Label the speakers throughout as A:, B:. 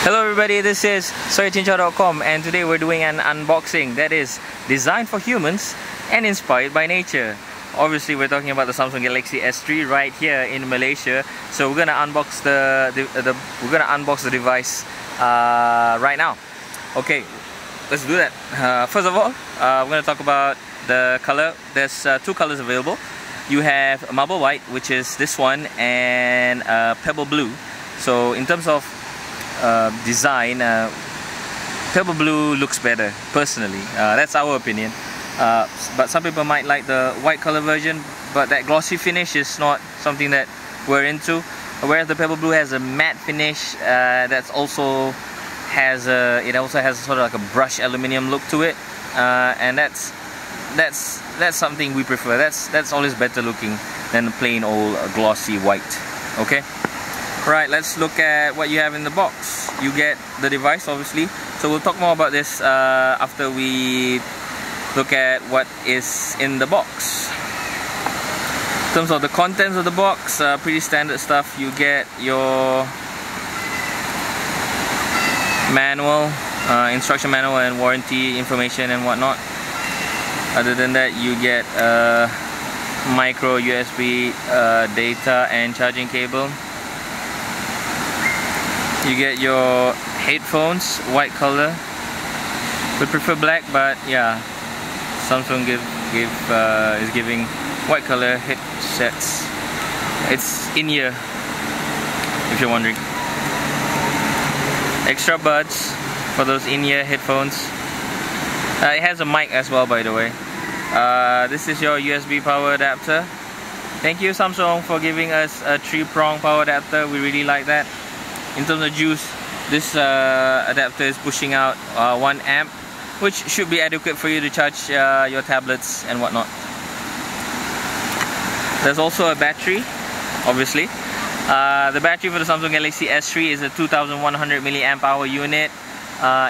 A: Hello everybody, this is SoyaCincau.com and today we're doing an unboxing that is designed for humans and inspired by nature. Obviously we're talking about the Samsung Galaxy S3 right here in Malaysia. So we're gonna unbox the device right now. Okay, let's do that. First of all, we're gonna talk about the color. There's two colors available. You have marble white, which is this one, and pebble blue. So in terms of design, pebble blue looks better personally. That's our opinion, but some people might like the white color version, but that glossy finish is not something that we're into. Whereas the pebble blue has a matte finish that's also has sort of like a brushed aluminium look to it, and that's something we prefer. That's always better looking than the plain old glossy white. Okay. Right, let's look at what you have in the box. You get the device, obviously. So we'll talk more about this after we look at what is in the box. In terms of the contents of the box, pretty standard stuff. You get your manual, instruction manual and warranty information and whatnot. Other than that, you get micro USB data and charging cable. You get your headphones, white color. We prefer black, but yeah, Samsung is giving white color headsets. It's in ear, if you're wondering. Extra buds for those in-ear headphones. It has a mic as well, by the way. This is your USB power adapter. Thank you, Samsung, for giving us a 3-prong power adapter. We really like that. In terms of juice, this adapter is pushing out 1 amp, which should be adequate for you to charge your tablets and whatnot. There's also a battery, obviously. The battery for the Samsung Galaxy S3 is a 2100 mAh unit.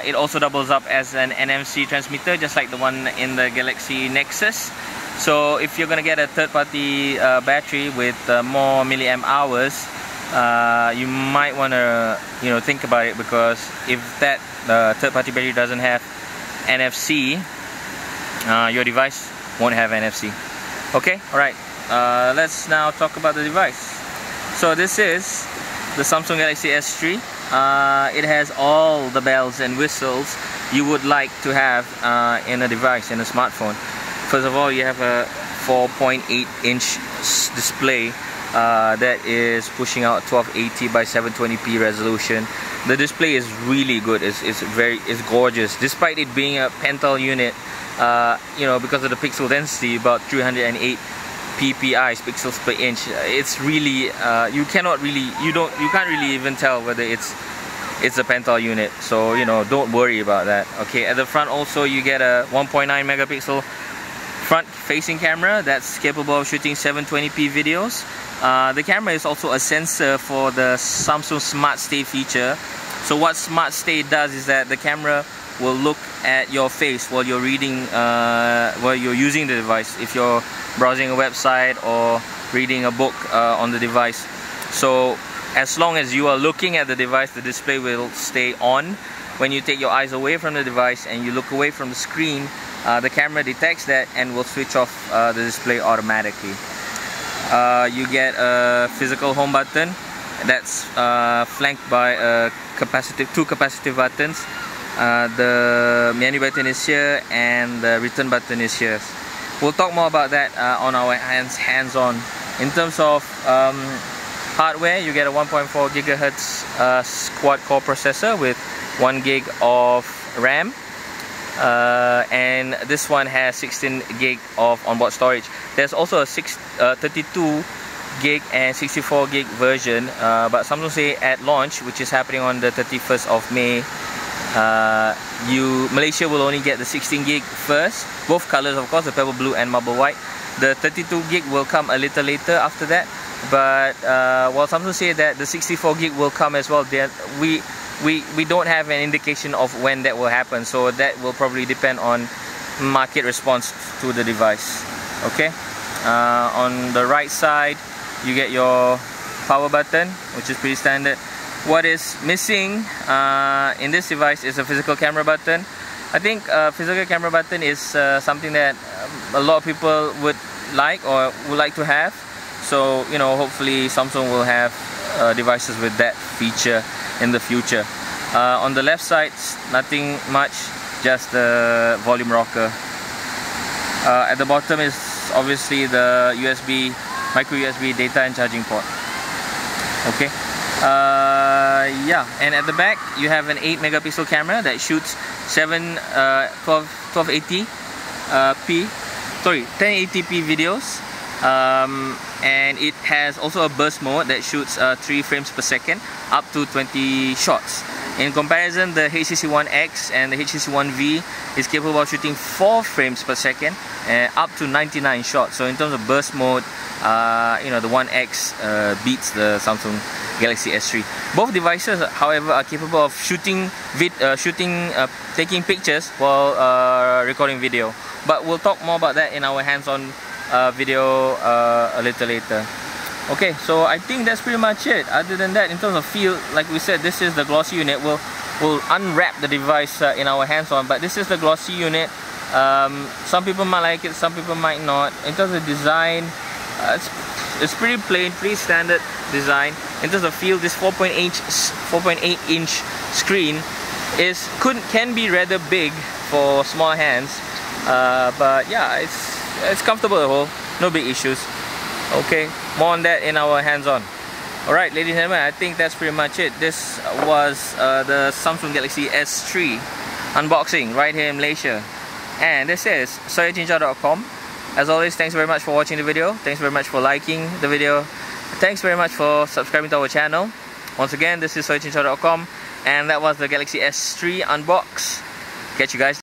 A: It also doubles up as an NMC transmitter, just like the one in the Galaxy Nexus. So if you're gonna get a third-party battery with more milliamp hours, you might want to think about it, because if that third-party battery doesn't have NFC, your device won't have NFC. Okay, alright, let's now talk about the device. So this is the Samsung Galaxy S3. It has all the bells and whistles you would like to have in a device, in a smartphone. First of all, you have a 4.8-inch display that is pushing out 1280 by 720p resolution. The display is really good. It's gorgeous, despite it being a Pentel unit. Because of the pixel density, about 308 ppi, pixels per inch. It's really you can't really even tell whether it's a Pentel unit. So don't worry about that. Okay, at the front also you get a 1.9 megapixel front-facing camera that's capable of shooting 720p videos. The camera is also a sensor for the Samsung Smart Stay feature. So what Smart Stay does is that the camera will look at your face while you're reading, while you're using the device. If you're browsing a website or reading a book on the device. So as long as you are looking at the device, the display will stay on. When you take your eyes away from the device and you look away from the screen, the camera detects that and will switch off the display automatically. You get a physical home button that's flanked by two capacitive buttons. The menu button is here and the return button is here. We'll talk more about that on our hands-on. In terms of hardware, you get a 1.4 GHz quad-core processor with 1 gig of RAM. And this one has 16 gig of onboard storage. There's also a 32 gig and 64 gig version, but Samsung say at launch, which is happening on the 31st of May, Malaysia will only get the 16 gig first, both colors of course, the pebble blue and marble white. The 32 gig will come a little later after that, but while Samsung say that the 64 gig will come as well, we don't have an indication of when that will happen, so that will probably depend on market response to the device. Okay, on the right side you get your power button, which is pretty standard. What is missing in this device is a physical camera button. I think physical camera button is something that a lot of people would like or would like to have. So, you know, hopefully Samsung will have devices with that feature in the future. On the left side, nothing much, just the volume rocker. At the bottom is obviously the USB, micro USB data and charging port. Okay. Yeah, and at the back you have an 8 megapixel camera that shoots 1080p videos, and it has also a burst mode that shoots 3 frames per second up to 20 shots. In comparison, the HTC One X and the HTC One V is capable of shooting 4 frames per second up to 99 shots. So in terms of burst mode, you know, the One X beats the Samsung Galaxy S3. Both devices, however, are capable of taking pictures while recording video. But we'll talk more about that in our hands-on video a little later. Okay, so I think that's pretty much it. Other than that, in terms of feel, like we said, this is the glossy unit. We'll unwrap the device in our hands-on, but this is the glossy unit. Some people might like it, some people might not. In terms of design, it's pretty plain, pretty standard design. In terms of feel, this 4.8 inch screen can be rather big for small hands, but yeah, it's comfortable at all, no big issues. Okay, more on that in our hands-on. Alright, ladies and gentlemen, I think that's pretty much it. This was the Samsung Galaxy S3 unboxing right here in Malaysia. And this is SoyaCincau.com. As always, thanks very much for watching the video. Thanks very much for liking the video. Thanks very much for subscribing to our channel. Once again, this is SoyaCincau.com, and that was the Galaxy S3 unbox. Catch you guys.